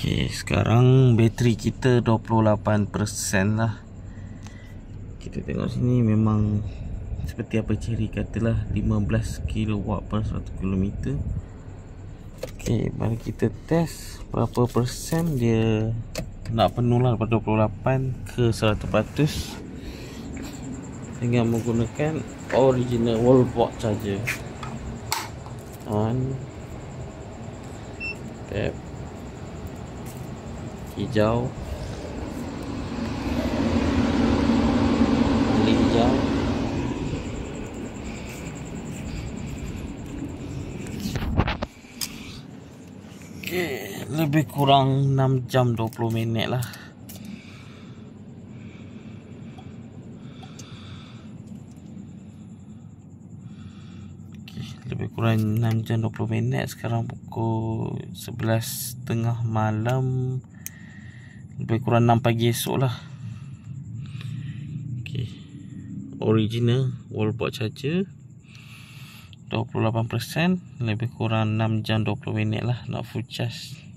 Okey, sekarang bateri kita 28% lah. Kita tengok sini memang seperti apa Cherry katalah 15 kW per 1 km. Okey, mari kita test berapa persen dia nak penuh lah daripada 28 ke 100% dengan menggunakan original wallboard charger. On, tap, hijau, hijau. Okay, lebih kurang 6 jam 20 minit lah. Okay, lebih kurang 6 jam 20 minit. Sekarang pukul 11.30 malam, lebih kurang 6 pagi esok lah. Okay, original wallboard charger 28%, lebih kurang 6 jam 20 minit lah nak full charge.